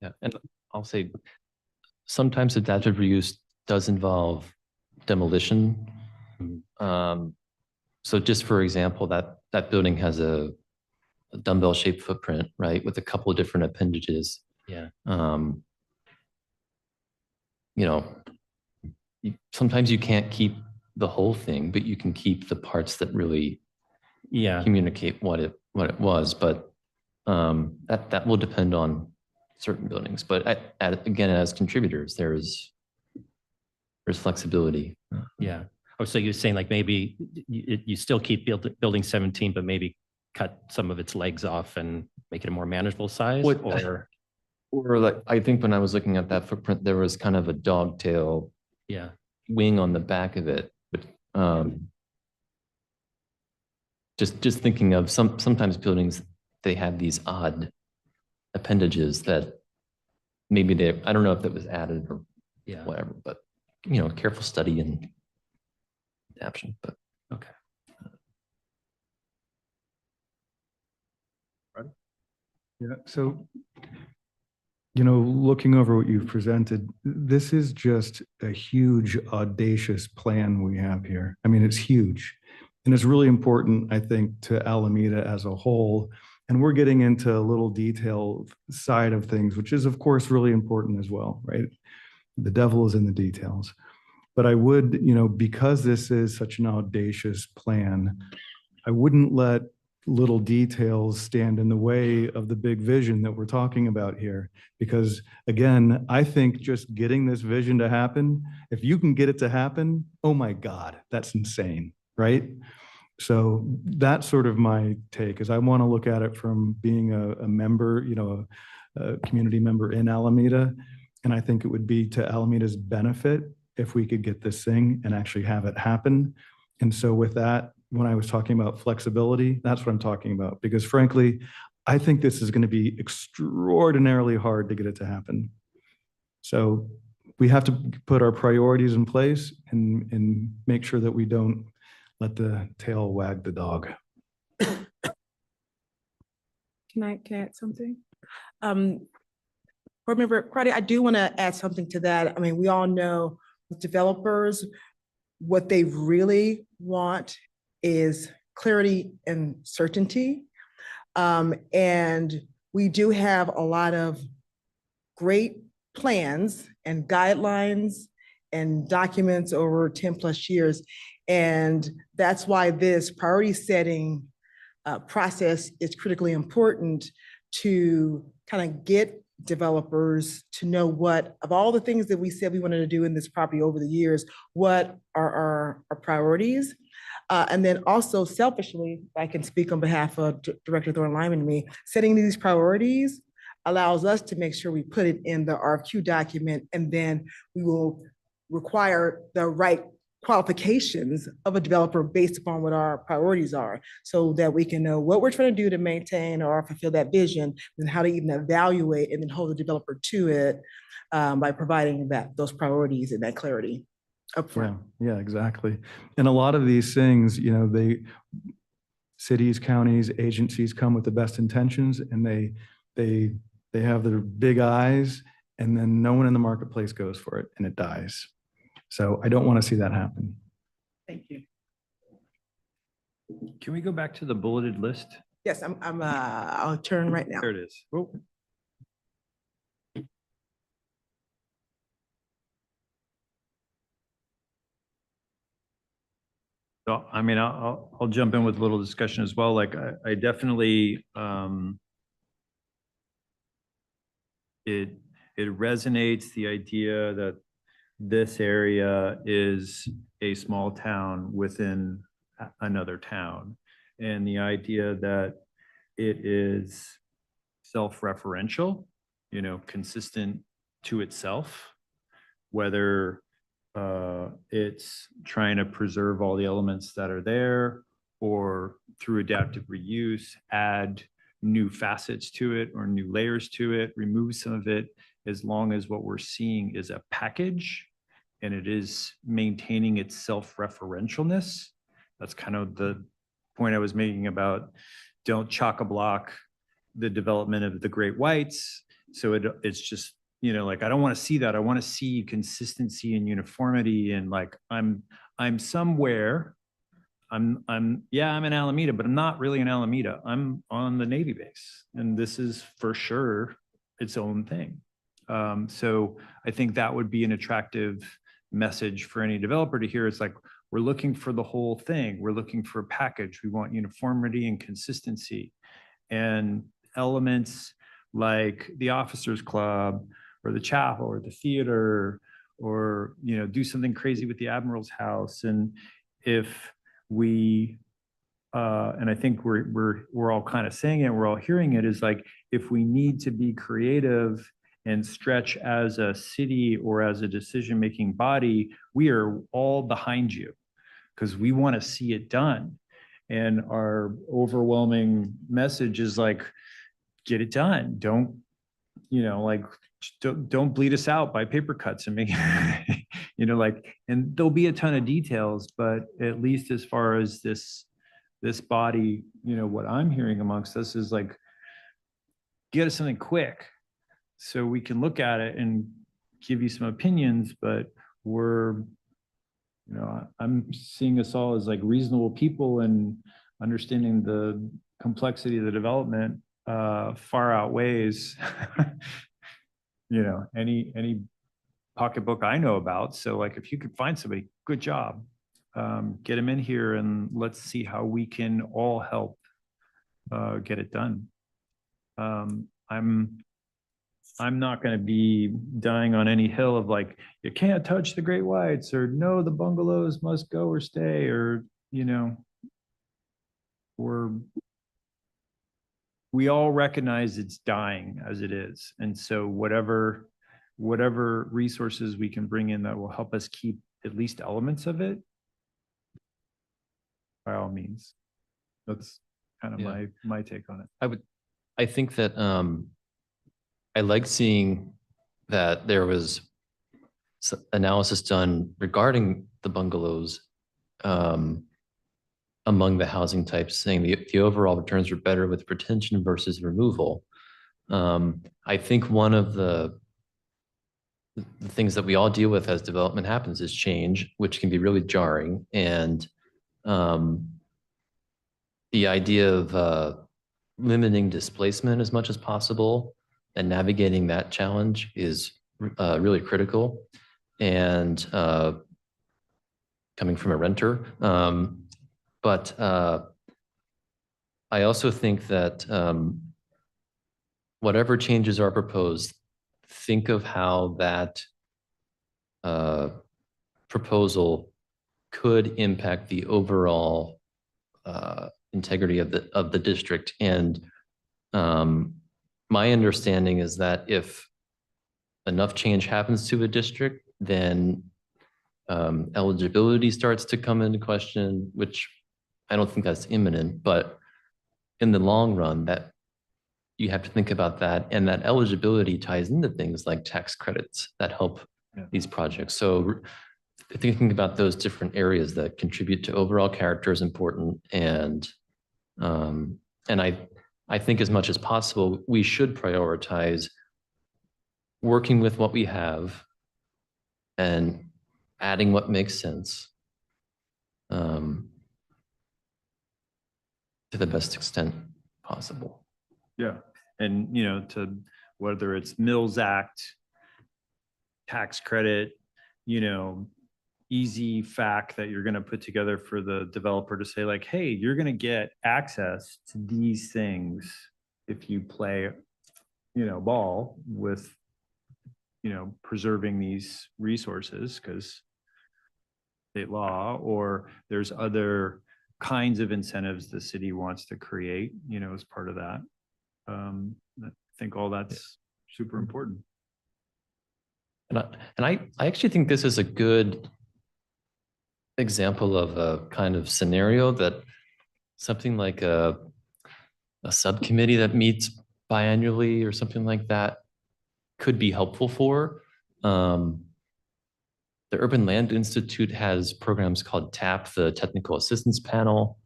Yeah, and I'll say sometimes adaptive reuse does involve demolition. So just for example, that building has a dumbbell shaped footprint, right, with a couple of different appendages. Yeah. You know, sometimes you can't keep the whole thing, but you can keep the parts that really communicate what it was. But that will depend on certain buildings, but again, as contributors, there's flexibility. Yeah. Oh, so you're saying like maybe you still keep building 17, but maybe cut some of its legs off and make it a more manageable size, What- or, Or like, I think when I was looking at that footprint, there was kind of a dogtail yeah, wing on the back of it, but just thinking of sometimes buildings, they have these odd appendages that maybe I don't know if that was added or yeah. whatever, but careful study and adaptation, but Okay. Yeah, so, looking over what you've presented, this is just a huge audacious plan we have here. I mean, it's huge. And it's really important, I think, to Alameda as a whole. And we're getting into a little detail side of things, which is, of course, really important as well, right? The devil is in the details. But I would, because this is such an audacious plan, I wouldn't let little details stand in the way of the big vision that we're talking about here. Because again, I think just getting this vision to happen, if you can get it to happen, oh my God, that's insane, right? So that's sort of my take, is I want to look at it from being a member, a community member in Alameda. And I think it would be to Alameda's benefit if we could get this thing and actually have it happen. And so with that, when I was talking about flexibility, that's what I'm talking about. Because frankly, I think this is going to be extraordinarily hard to get it to happen. So we have to put our priorities in place and make sure that we don't let the tail wag the dog. Can I add something? Board Member Crowdy, I do want to add something to that. I mean, we all know with developers, what they really want is clarity and certainty. And we do have a lot of great plans and guidelines and documents over 10 plus years. And that's why this priority setting process is critically important to kind of get developers to know what, of all the things that we said we wanted to do in this property over the years, what are our priorities. And then also selfishly, I can speak on behalf of Director Thorne Lyman and me, setting these priorities allows us to make sure we put it in the RFQ document, and then we will require the right qualifications of a developer based upon what our priorities are, so that we can know what we're trying to do to maintain or fulfill that vision, and how to even evaluate and then hold the developer to it by providing those priorities and that clarity upfront. Yeah, exactly. And a lot of these things, cities, counties, agencies come with the best intentions, and they have their big eyes, and then no one in the marketplace goes for it, and it dies. So I don't want to see that happen. Thank you. Can we go back to the bulleted list? Yes, I'll turn right now. There it is. Oh. So, I mean, I'll jump in with a little discussion as well. Like I definitely, it resonates, the idea that this area is a small town within another town. And the idea that it is self-referential, consistent to itself, whether it's trying to preserve all the elements that are there, or through adaptive reuse, add new facets to it or new layers to it, remove some of it, as long as what we're seeing is a package and it is maintaining its self-referentialness. That's kind of the point I was making about don't chock-a-block the development of the Great Whites. So it's just, like, I don't want to see that. I want to see consistency and uniformity, and like, I'm somewhere, I'm in Alameda, but I'm not really in Alameda. I'm on the Navy base, and this is for sure its own thing. So I think that would be an attractive message for any developer to hear. It's like, we're looking for the whole thing. We're looking for a package. We want uniformity and consistency, and elements like the Officers Club or the chapel or the theater, or, you know, do something crazy with the Admiral's house. And if we, and I think we're all kind of saying it, we're all hearing it, is like, if we need to be creative and stretch as a city or as a decision-making body, we are all behind you because we want to see it done. And our overwhelming message is like, get it done. Don't, you know, like, don't bleed us out by paper cuts and make, you know, like, and there'll be a ton of details, but at least as far as this body, you know, what I'm hearing amongst us is like, get us something quick so we can look at it and give you some opinions, but we're, you know, I'm seeing us all as like reasonable people and understanding the complexity of the development far outweighs, you know, any pocketbook I know about. So like, if you could find somebody, good job. Get them in here and let's see how we can all help get it done. I'm not going to be dying on any hill of like, you can't touch the Great Whites, or no, the bungalows must go or stay, or, you know, we all recognize it's dying as it is. And so whatever resources we can bring in that will help us keep at least elements of it, by all means. That's kind of Yeah. my take on it. I think that I like seeing that there was analysis done regarding the bungalows among the housing types, saying the overall returns were better with retention versus removal. I think one of the things that we all deal with as development happens is change, which can be really jarring. And the idea of limiting displacement as much as possible and navigating that challenge is really critical. And coming from a renter, but I also think that whatever changes are proposed, think of how that proposal could impact the overall integrity of the district. And my understanding is that if enough change happens to a district, then eligibility starts to come into question, which I don't think that's imminent, but in the long run, that you have to think about that, and that eligibility ties into things like tax credits that help these projects. So thinking about those different areas that contribute to overall character is important. And I think as much as possible, we should prioritize working with what we have and adding what makes sense to the best extent possible. Yeah. And, you know, to whether it's Mills Act, tax credit, you know, easy fact that you're going to put together for the developer to say like, hey, you're going to get access to these things if you play, you know, ball with, you know, preserving these resources because state law, or there's other kinds of incentives the city wants to create, you know, as part of that. I think all that's super important. And I actually think this is a good example of a kind of scenario that something like a subcommittee that meets biannually or something like that could be helpful for. The Urban Land Institute has programs called TAP, the Technical Assistance Panel.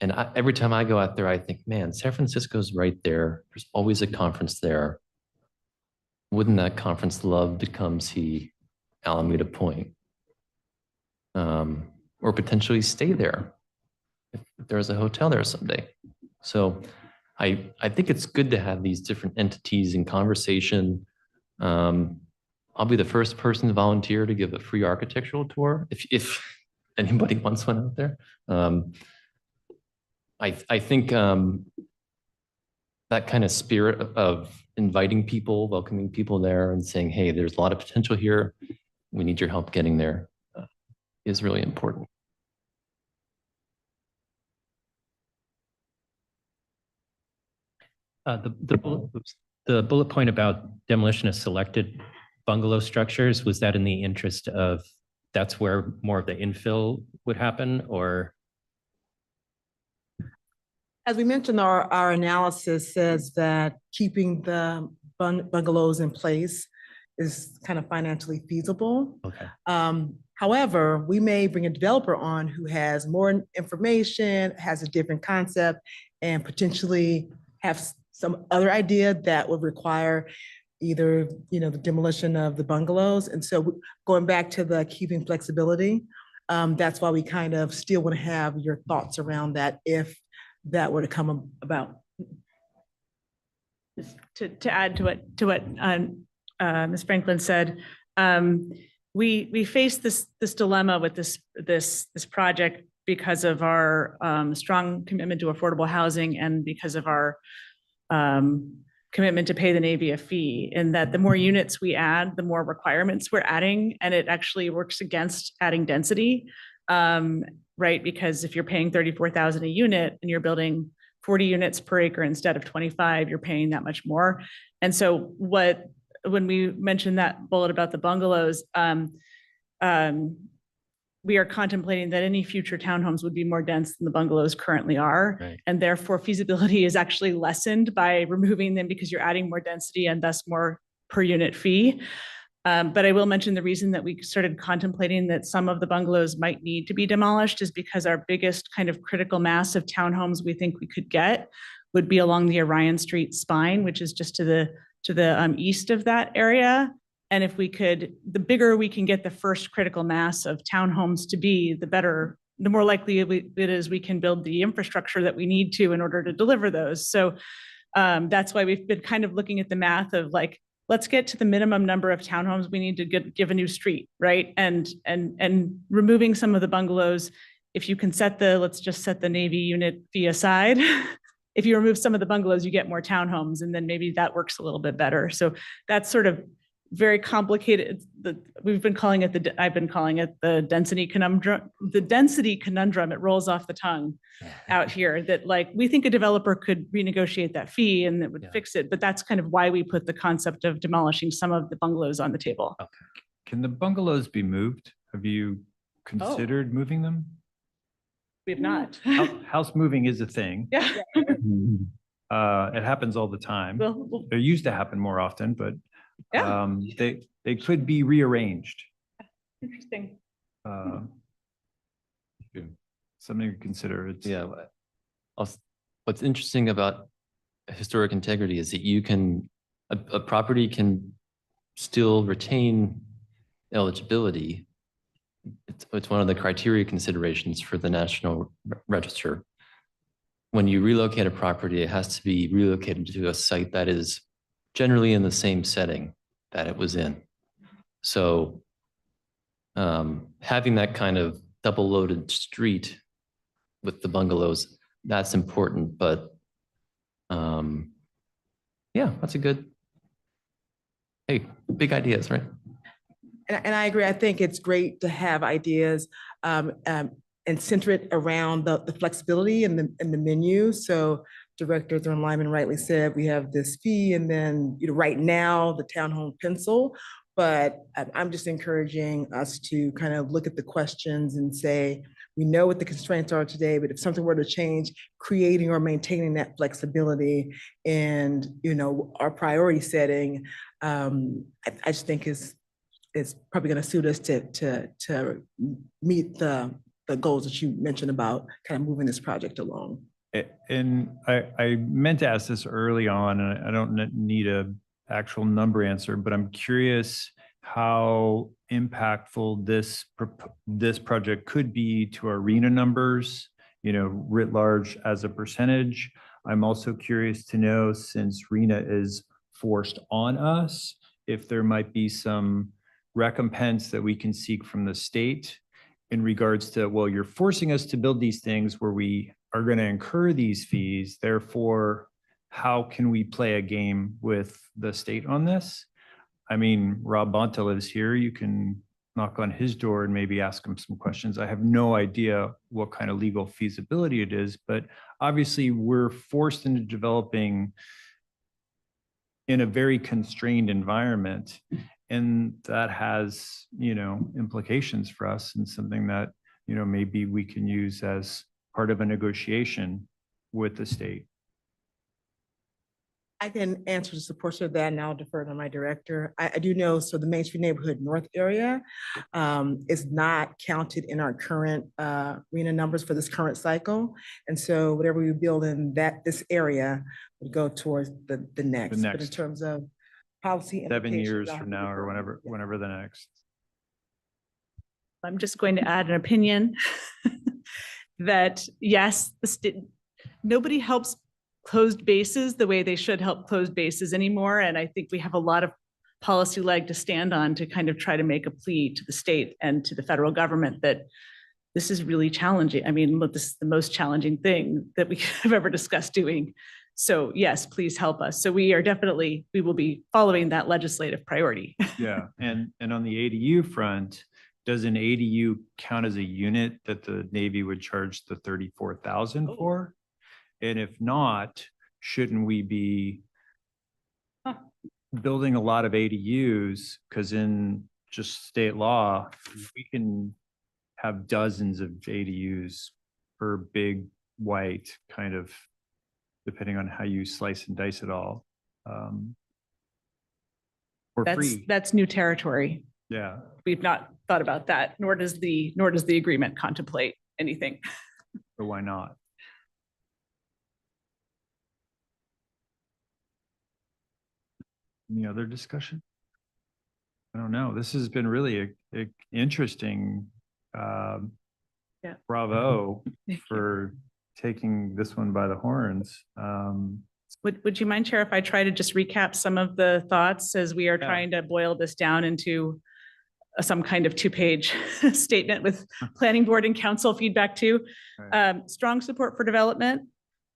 And every time I go out there, I think, man, San Francisco's right there. There's always a conference there. Wouldn't that conference love to come see Alameda Point? Or potentially stay there if there's a hotel there someday. So I think it's good to have these different entities in conversation. I'll be the first person to volunteer to give a free architectural tour if anybody wants one out there. I think that that kind of spirit of inviting people, welcoming people there and saying, hey, there's a lot of potential here. We need your help getting there is really important. The bullet point about demolition of selected bungalow structures, was that in the interest of, that's where more of the infill would happen, or? As we mentioned, our analysis says that keeping the bungalows in place is kind of financially feasible. Okay. However, we may bring a developer on who has more information, has a different concept, and potentially have some other idea that would require either, the demolition of the bungalows. And so going back to the keeping flexibility, that's why we kind of still want to have your thoughts around that if that were to come about. To add to what Ms. Franklin said, we face this dilemma with this project because of our strong commitment to affordable housing and because of our commitment to pay the Navy a fee, in that the more units we add, the more requirements we're adding, and it actually works against adding density, right? Because if you're paying $34,000 a unit and you're building 40 units per acre instead of 25, you're paying that much more. And so when we mentioned that bullet about the bungalows, we are contemplating that any future townhomes would be more dense than the bungalows currently are. Right. And therefore feasibility is actually lessened by removing them because you're adding more density and thus more per unit fee. But I will mention the reason that we started contemplating that some of the bungalows might need to be demolished is because our biggest kind of critical mass of townhomes we think we could get would be along the Orion Street spine, which is just to the east of that area. And if we could, the bigger we can get the first critical mass of townhomes to be, the better, the more likely it is we can build the infrastructure that we need to in order to deliver those. So that's why we've been kind of looking at the math of like, let's get to the minimum number of townhomes we need to give a new street, right? And removing some of the bungalows, if you can let's just set the Navy unit fee aside. If you remove some of the bungalows, you get more townhomes, and then maybe that works a little bit better. So that's sort of very complicated. I've been calling it the density conundrum. The density conundrum, it rolls off the tongue out here, that like, we think a developer could renegotiate that fee and it would fix it, but that's kind of why we put the concept of demolishing some of the bungalows on the table. Okay. Can the bungalows be moved? Have you considered moving them? We have not. House moving is a thing. Yeah. It happens all the time. Well, There used to happen more often, but yeah, they could be rearranged. interesting. Something to consider. It's Yeah. What's interesting about historic integrity is that a property can still retain eligibility. It's one of the criteria considerations for the National Register. When you relocate a property, it has to be relocated to a site that is generally in the same setting that it was in. So having that kind of double loaded street with the bungalows, that's important, but yeah, that's a good, hey, big ideas, right? And I agree. I think it's great to have ideas and center it around the flexibility and the menu. So Director Thurman-Lyman rightly said, we have this fee, and then, right now the townhome pencil. But I'm just encouraging us to kind of look at the questions and say, we know what the constraints are today, but if something were to change, creating or maintaining that flexibility and, our priority setting, I just think is probably going to suit us to meet the goals that you mentioned about kind of moving this project along. And I meant to ask this early on, and I don't need a actual number answer, but I'm curious how impactful this project could be to our RHNA numbers, writ large as a percentage. I'm also curious to know, since RHNA is forced on us, if there might be some recompense that we can seek from the state in regards to, well, you're forcing us to build these things where we are going to incur these fees. Therefore, how can we play a game with the state on this? I mean, Rob Bonta lives here. You can knock on his door and maybe ask him some questions. I have no idea what kind of legal feasibility it is, but obviously we're forced into developing in a very constrained environment. And that has, implications for us and something that, maybe we can use as part of a negotiation with the state. I can answer just a portion of that and I'll defer to my director. I do know, so the Main Street Neighborhood North area is not counted in our current RENA numbers for this current cycle. And so whatever we build in this area would go towards the next. But in next. terms of policy. 7 implications, years I'll from have to now or defer. whenever the next. I'm just going to add an opinion that yes, nobody helps closed bases the way they should help closed bases anymore. And I think we have a lot of policy leg to stand on to kind of try to make a plea to the state and to the federal government that this is really challenging. I mean, look, this is the most challenging thing that we have ever discussed doing. So yes, please help us. So we will be following that legislative priority. Yeah, and on the ADU front, does an ADU count as a unit that the Navy would charge the 34,000 for? And if not, shouldn't we be building a lot of ADUs? Because in just state law, we can have dozens of ADUs per big white kind of, depending on how you slice and dice it all. For free. That's new territory. Yeah. We've not thought about that, nor does the agreement contemplate anything. So why not? Any other discussion? I don't know. This has been really a interesting. Yeah. Bravo Thank you. for taking this one by the horns. Would you mind, Chair, if I try to just recap some of the thoughts as we are Yeah. trying to boil this down into some kind of 2-page statement with planning board and council feedback too? Right. Strong support for development,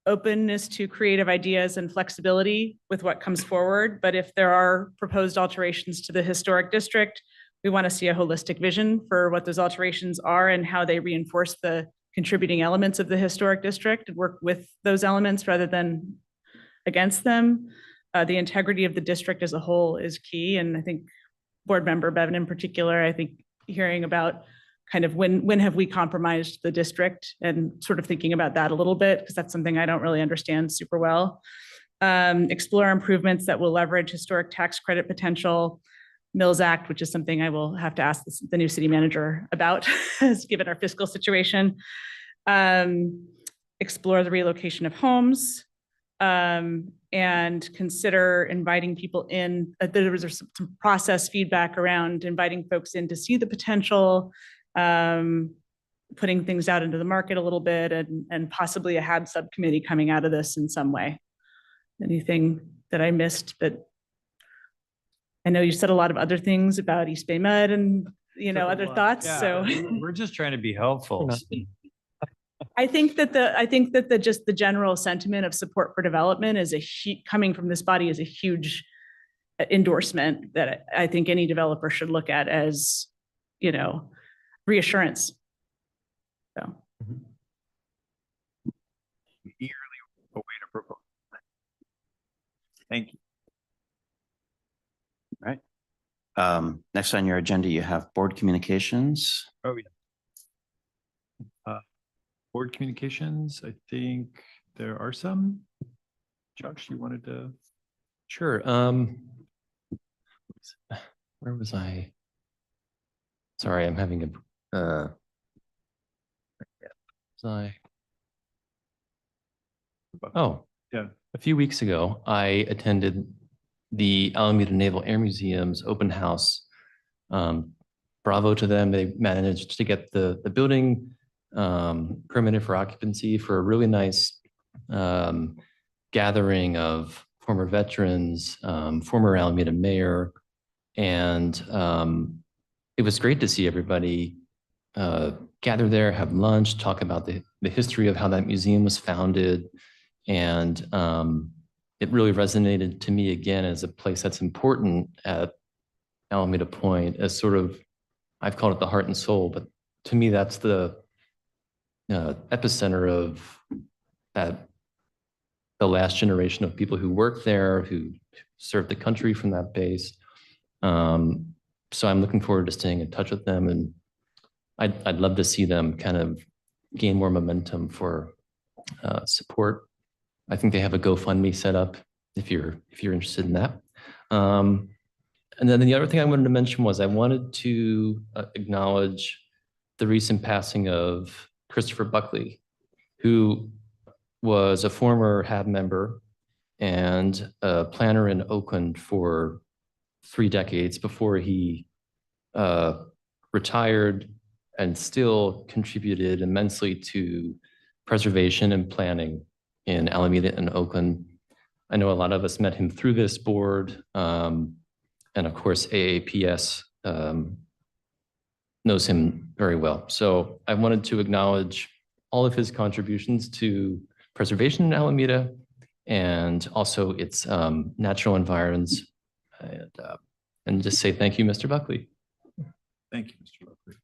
openness to creative ideas and flexibility with what comes forward. But if there are proposed alterations to the historic district, we want to see a holistic vision for what those alterations are and how they reinforce the contributing elements of the historic district and work with those elements rather than against them. The integrity of the district as a whole is key. And I think board member Bevan in particular, I think hearing about kind of when have we compromised the district and sort of thinking about that a little bit, because that's something I don't really understand super well. Explore improvements that will leverage historic tax credit potential, Mills Act, which is something I will have to ask the new city manager about, given our fiscal situation. Explore the relocation of homes, and consider inviting people in. There was some process feedback around inviting folks in to see the potential, putting things out into the market a little bit, and possibly a HAB subcommittee coming out of this in some way. Anything that I missed? But I know you said a lot of other things about East Bay Med and other thoughts. Yeah, So we're just trying to be helpful. I think that the general sentiment of support for development is coming from this body is a huge endorsement that I think any developer should look at as, reassurance. So. Eagerly await a proposal. Thank you. Next on your agenda, you have board communications. Oh, yeah. Board communications, I think there are some. Josh, you wanted to? Sure. Where was I? Sorry, I'm having a, Oh, Yeah. a few weeks ago, I attended the Alameda Naval Air Museum's open house. Bravo to them. They managed to get the building permitted for occupancy for a really nice gathering of former veterans, former Alameda mayor. And it was great to see everybody gather there, have lunch, talk about the history of how that museum was founded, and it really resonated to me again as a place that's important at Alameda Point as sort of, I've called it the heart and soul, but to me, that's the epicenter of the last generation of people who worked there, who served the country from that base. So I'm looking forward to staying in touch with them, and I'd love to see them kind of gain more momentum for support. I think they have a GoFundMe set up if you're interested in that. And then the other thing I wanted to mention was I wanted to acknowledge the recent passing of Christopher Buckley, who was a former HAB member and a planner in Oakland for 3 decades before he retired, and still contributed immensely to preservation and planning in Alameda and Oakland. I know a lot of us met him through this board, and of course, AAPS knows him very well. So I wanted to acknowledge all of his contributions to preservation in Alameda and also its natural environs, and just say thank you, Mr. Buckley. Thank you, Mr. Buckley.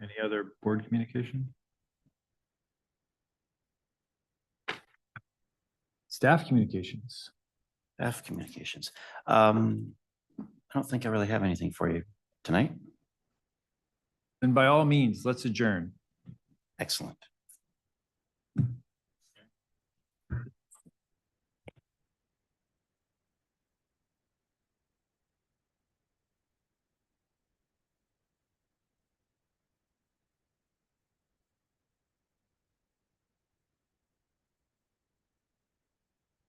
Any other board communication? Staff communications. Staff communications. I don't think I really have anything for you tonight. And by all means, let's adjourn. Excellent.